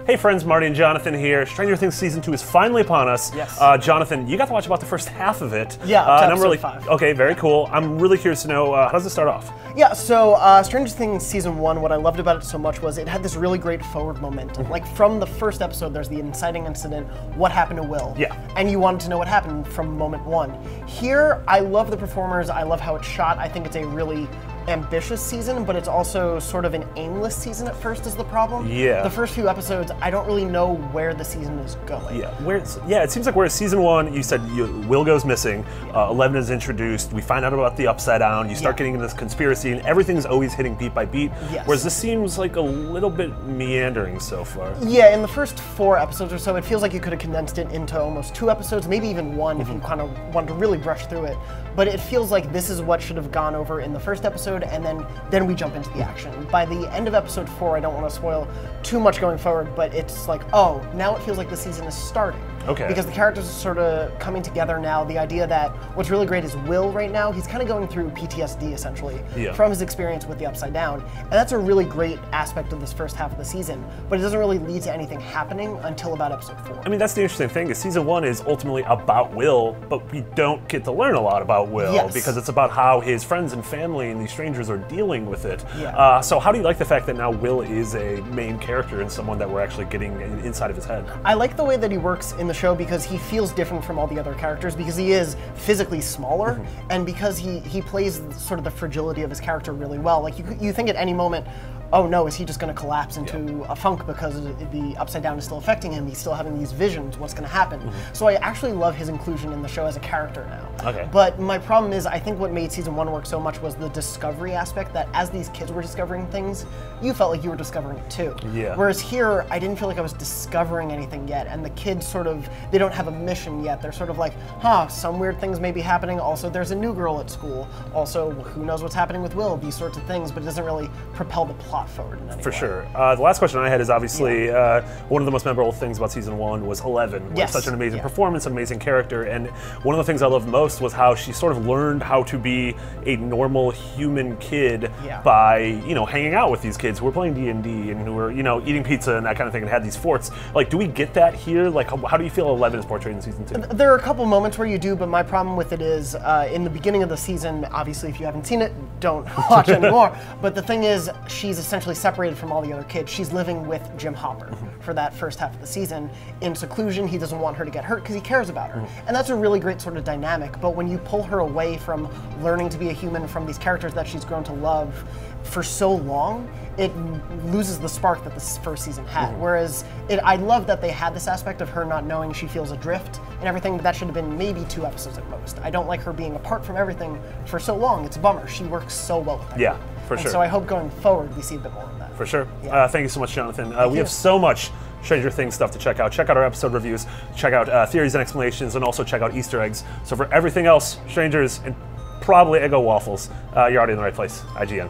Hey friends, Marty and Jonathan here. Stranger Things Season 2 is finally upon us. Yes. Jonathan, you got to watch about the first half of it. Yeah, up to episode 5. Okay, very cool. I'm really curious to know, how does it start off? Yeah, so Stranger Things Season 1, what I loved about it so much was it had this really great forward momentum. Like, from the first episode, there's the inciting incident, what happened to Will. Yeah. And you wanted to know what happened from moment one. Here, I love the performers, I love how it's shot, I think it's a really ambitious season, but it's also sort of an aimless season at first is the problem. Yeah. The first few episodes, I don't really know where the season is going. Yeah, it seems like whereas Season 1, you said Will goes missing, 11 is introduced, we find out about the Upside Down, you start getting into this conspiracy, and everything's always hitting beat by beat, whereas this seems like a little bit meandering so far. Yeah, in the first 4 episodes or so, it feels like you could have condensed it into almost 2 episodes, maybe even 1 if you kind of wanted to really brush through it. But it feels like this is what should have gone over in the first episode, and then we jump into the action. By the end of episode 4, I don't want to spoil too much going forward, but it's like, oh, now it feels like the season is starting. Okay. Because the characters are sort of coming together now. The idea that what's really great is Will right now, he's kind of going through PTSD essentially from his experience with the Upside Down. And that's a really great aspect of this first half of the season, but it doesn't really lead to anything happening until about episode 4. I mean, that's the interesting thing, is Season 1 is ultimately about Will, but we don't get to learn a lot about Will because it's about how his friends and family and these strangers are dealing with it. Yeah. So how do you like the fact that now Will is a main character and someone that we're actually getting inside of his head? I like the way that he works in the show because he feels different from all the other characters because he is physically smaller and because he plays sort of the fragility of his character really well. Like you think at any moment, oh no, is he just going to collapse into a funk because the Upside Down is still affecting him? He's still having these visions, what's going to happen? So I actually love his inclusion in the show as a character now. Okay. But my problem is, I think what made Season 1 work so much was the discovery aspect, that as these kids were discovering things, you felt like you were discovering it too. Yeah. Whereas here, I didn't feel like I was discovering anything yet, and the kids sort of, they don't have a mission yet. They're sort of like, huh, some weird things may be happening. Also, there's a new girl at school. Also, who knows what's happening with Will? These sorts of things, but it doesn't really propel the plot forward in any way. For sure. The last question I had is obviously one of the most memorable things about Season 1 was 11. Yes. Such an amazing performance, an amazing character, and one of the things I loved most was how she sort of learned how to be a normal human kid by, hanging out with these kids who were playing D&D and who were, eating pizza and that kind of thing and had these forts. Like, do we get that here? Like, how do you feel 11 is portrayed in Season 2? There are a couple moments where you do, but my problem with it is, in the beginning of the season, obviously if you haven't seen it, don't watch anymore, but the thing is, she's essentially separated from all the other kids. She's living with Jim Hopper for that first half of the season in seclusion. He doesn't want her to get hurt because he cares about her. And that's a really great sort of dynamic, but when you pull her away from learning to be a human from these characters that she's grown to love for so long, it loses the spark that this first season had. Whereas I love that they had this aspect of her not knowing she feels adrift and everything, but that should have been maybe 2 episodes at most. I don't like her being apart from everything for so long. It's a bummer. She works so well with that. Yeah, for sure. So I hope going forward we see a bit more of that. For sure. Yeah. Thank you so much, Jonathan. We have so much Stranger Things stuff to check out. Check out our episode reviews, check out theories and explanations, and also check out Easter eggs. So for everything else, Strangers and probably Eggo waffles, you're already in the right place. IGN.